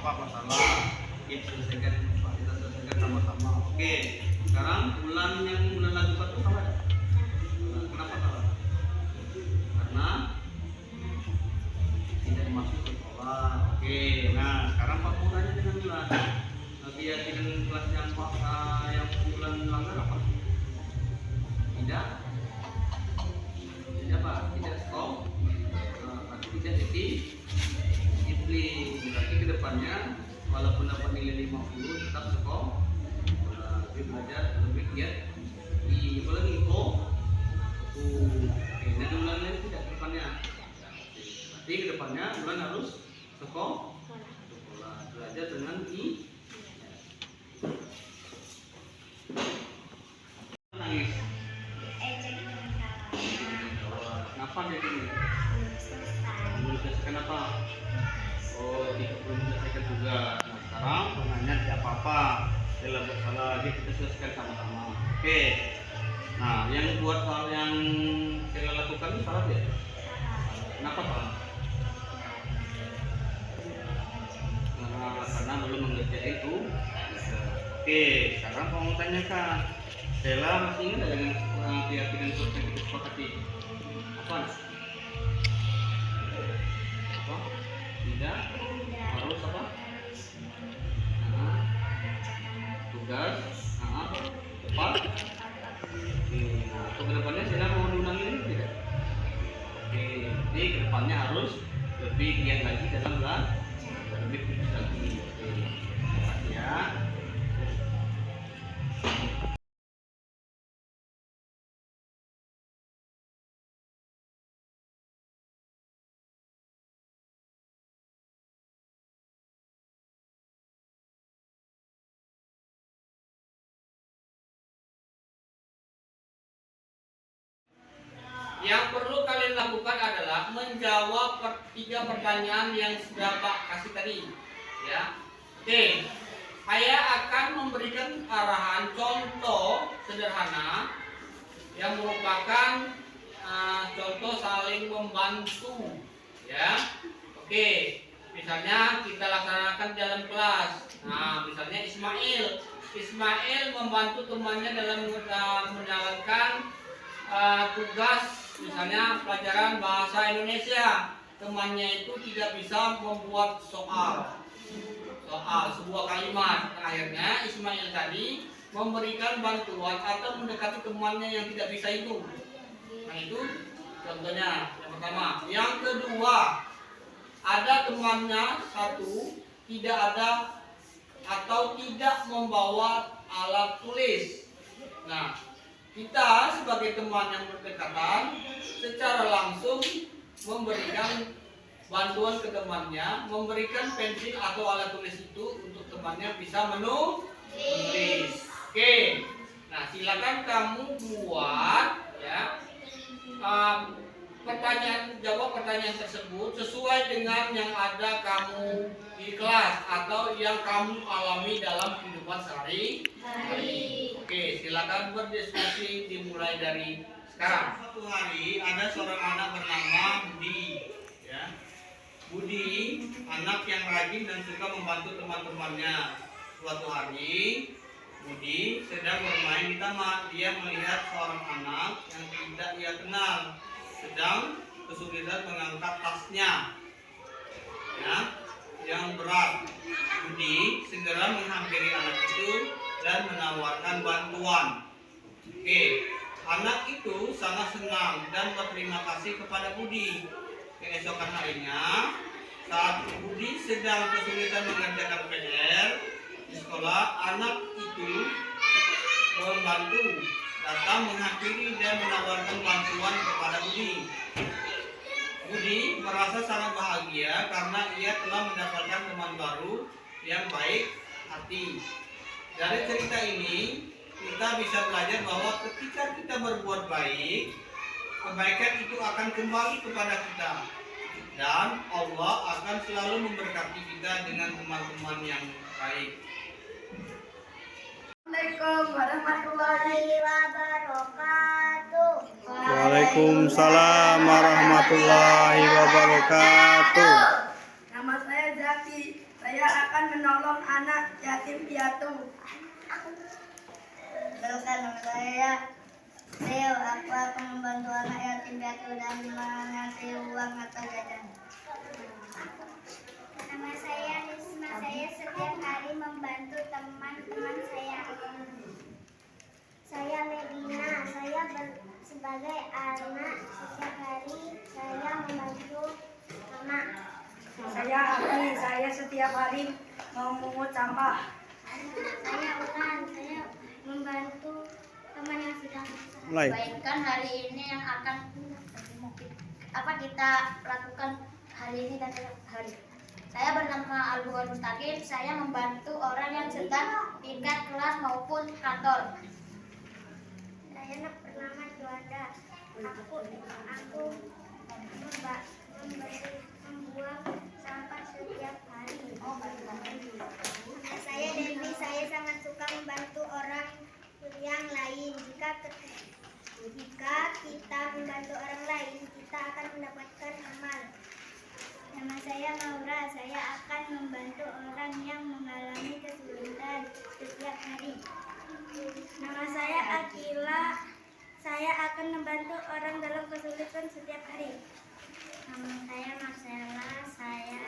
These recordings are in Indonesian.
apa masalah, kita selesaikan sama-sama. Oke, sekarang bulan lalu itu salah ya? Kenapa salah? Karena tidak masuk ke sekolah. Oke, nah sekarang Pak mulanya dengan bulan. Dia dengan kelas yang bulan melanggar apa? Tidak Pak, tidak stop, tapi tidak disiplin. Berarti kedepannya walaupun dapat nilai 50 tetap sekolah, lebih belajar, lebih giat di apa lagi info. Nah bulan lain tidak kedepannya. Berarti kedepannya bulan harus sekolah, belajar dengan nangis. Kenapa dia gini? Belum selesai apa? Oh, tidak belum selesaikan juga. Nah, sekarang penanya tidak apa-apa. Kalau salah lagi kita selesaikan sama-sama. Oke. Nah, yang buat hal yang saya lakukan itu salah ya? Kenapa salah? Karena belum mengerjakan itu. Oke, sekarang mau tanyakan. Stella masih ingat dengan keyakinan yang kita sepakati? Apa? Tidak harus apa? Tugas tepat. Nah, untuk kedepannya saya mau diulang ini tidak? Oke, jadi kedepannya harus lebih giat lagi dalam belajar, lebih fokus lagi. Oke, ya. Yang perlu kalian lakukan adalah menjawab 3 pertanyaan yang sudah Pak kasih tadi, ya. Oke, saya akan memberikan arahan contoh sederhana yang merupakan contoh saling membantu, ya. Oke, misalnya kita laksanakan dalam kelas. Nah, misalnya Ismail membantu temannya dalam menjalankan tugas, misalnya pelajaran bahasa Indonesia. Temannya itu tidak bisa membuat soal sebuah kalimat. Akhirnya Ismail tadi memberikan bantuan atau mendekati temannya yang tidak bisa itu. Nah, itu contohnya yang pertama. Yang kedua, ada temannya satu tidak ada atau tidak membawa alat tulis. Nah, kita sebagai teman yang berdekatan secara langsung memberikan bantuan ke temannya, memberikan pensil atau alat tulis itu untuk temannya bisa menulis. Oke, nah silakan kamu buat ya jawab pertanyaan tersebut sesuai dengan yang ada kamu di kelas atau yang kamu alami dalam kehidupan sehari-hari. Oke, silakan berdiskusi dimulai dari sekarang. Suatu hari ada seorang anak bernama Budi, ya. Budi, anak yang rajin dan suka membantu teman-temannya. Suatu hari Budi sedang bermain di taman. Dia melihat seorang anak yang tidak ia kenal sedang kesulitan mengangkat tasnya, ya, yang berat. Budi segera menghampiri anak itu dan menawarkan bantuan. Oke, anak itu sangat senang dan berterima kasih kepada Budi. Keesokan harinya, saat Budi sedang kesulitan mengerjakan PR di sekolah, anak itu membantu, datang menghampiri dan menawarkan bantuan kepada Budi. Budi merasa sangat bahagia karena ia telah mendapatkan teman baru yang baik hati. Dari cerita ini kita bisa belajar bahwa ketika kita berbuat baik, kebaikan itu akan kembali kepada kita dan Allah akan selalu memberkati kita dengan teman-teman yang baik. Assalamualaikum warahmatullahi wabarakatuh. Waalaikumsalam warahmatullahi wabarakatuh. Nama saya Zaki. Saya akan menolong anak yatim piatu. Perkenalkan, nama saya Leo. Aku akan membantu anak yatim piatu dan mengasih uang atau jajan. Nama saya Risma. Saya setiap hari membantu teman-teman saya. Saya Medina. Saya sebagai anak setiap hari saya membantu mama. Saya Abi, saya setiap hari memungut sampah. Saya Ulan. Saya membantu teman yang sedang kesusahan. Mulai. Baikkan hari ini yang akan kita lakukan hari ini dan esok hari. Saya bernama Al-Bukhari Mustaqim. Saya membantu orang yang sedang tingkat kelas maupun kantor. Saya bernama Juanda. Aku membuang sampah setiap hari. Saya Devi. Saya sangat suka membantu orang yang lain. Jika kita membantu orang lain, kita akan mendapatkan amal. Nama saya Maura. Saya akan membantu orang yang mengalami kesulitan setiap hari. Nama saya Akila. Saya akan membantu orang dalam kesulitan setiap hari. Nama saya Marcella. Saya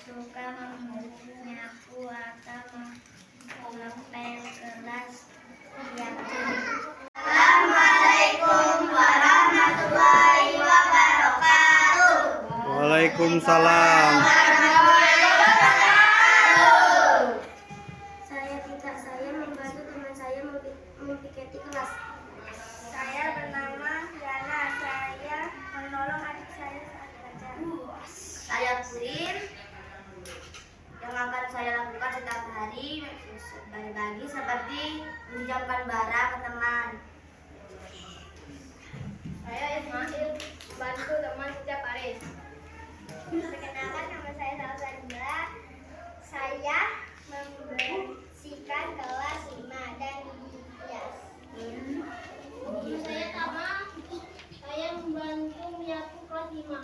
suka menyapu atau mengepel kelas setiap hari. Assalamualaikum warahmatullahi wabarakatuh. Waalaikumsalam. Saya Tita. Saya membantu teman saya mempiketi kelas. Saya bernama Yana. Saya menolong adik saya saat belajar. Saya Purin. Yang akan saya lakukan setiap hari berbagi seperti meminjamkan barang ke teman. Saya Ismail, bantu teman setiap hari. Perkenalkan, nama saya Salsabila. Saya membersihkan kelas 5 dan hias. Nama saya Tama. Saya membantu menyapu kelas 5.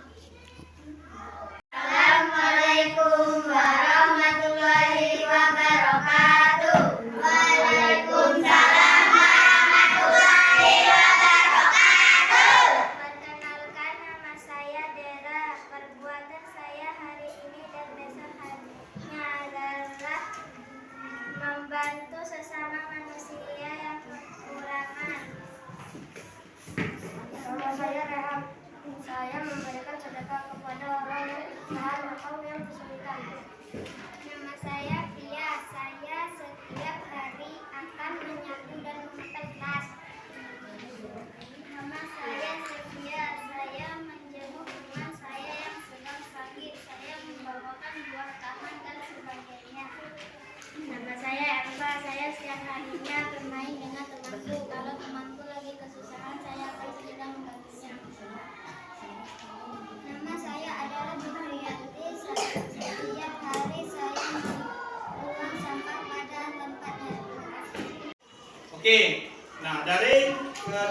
Assalamualaikum warahmatullahi wabarakatuh. Waalaikumsalam warahmatullahi wabarakatuh. Perkenalkan, nama saya Dera. Perbuatan saya hari ini dan besok harinya adalah membantu sesama manusia yang kekurangan. Nama saya Rehan. Saya memberikan sedekah kepada orang yang kesusahan atau yang kesulitan. Nama saya Pia. Saya setiap hari akan menyapu dan mengepel kelas. Nama saya Sofia. Saya menjenguk teman saya yang sedang sakit. Saya membawakan buah taman dan sebagainya. Nama saya Elva. Saya setiap harinya bermain dengan temanku. Kalau temanku lagi kesusahan, saya akan segera membantunya. Nama saya adalah Nuhriyanti. Setiap hari saya membuang sampah pada tempatnya. Oke, nah dari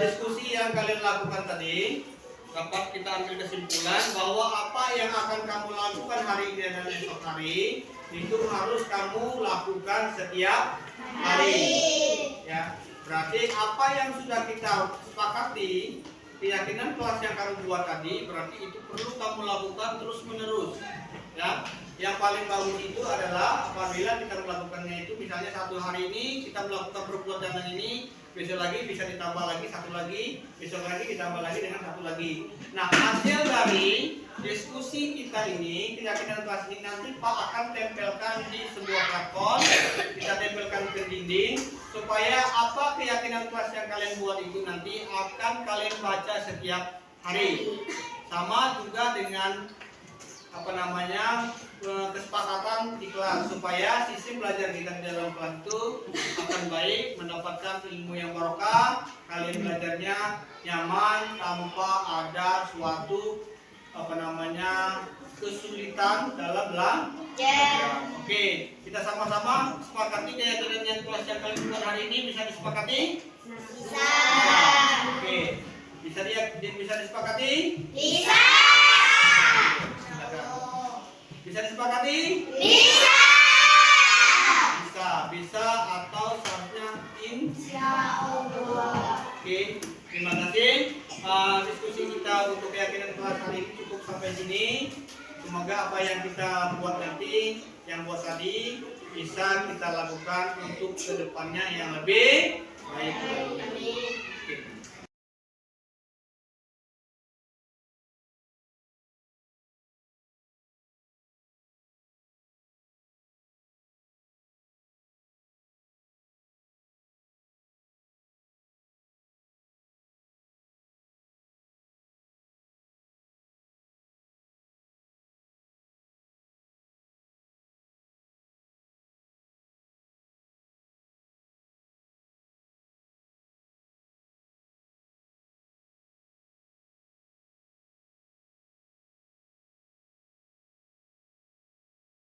diskusi yang kalian lakukan tadi dapat kita ambil kesimpulan bahwa apa yang akan kamu lakukan hari ini dan esok hari itu harus kamu lakukan setiap hari. Ya, berarti apa yang sudah kita sepakati, keyakinan kelas yang kamu buat tadi, berarti itu perlu kamu lakukan terus menerus. Ya, yang paling bagus itu adalah apabila kita melakukannya itu, misalnya satu hari ini kita melakukan perbuatan yang ini, besok lagi bisa ditambah lagi satu lagi, besok lagi ditambah lagi dengan satu lagi. Nah, hasil dari diskusi kita ini, keyakinan kelas ini nanti Pak akan tempelkan di sebuah plafon, kita tempelkan ke dinding, supaya apa keyakinan kelas yang kalian buat itu nanti akan kalian baca setiap hari. Sama juga dengan kesepakatan di kelas, supaya sistem belajar kita di dalam kelas itu akan baik, mendapatkan ilmu yang barokah, kalian belajarnya nyaman tanpa ada suatu kesulitan dalam belajar. Oke, kita sama-sama sepakati keyakinan yang kelas yang kalian buat hari ini bisa disepakati? Bisa. Oke, bisa disepakati? Bisa. Bisa disepakati? Bisa. diskusi kita untuk keyakinan kelas hari ini cukup sampai sini. Semoga apa yang kita buat nanti, yang buat tadi, bisa kita lakukan untuk kedepannya yang lebih baik.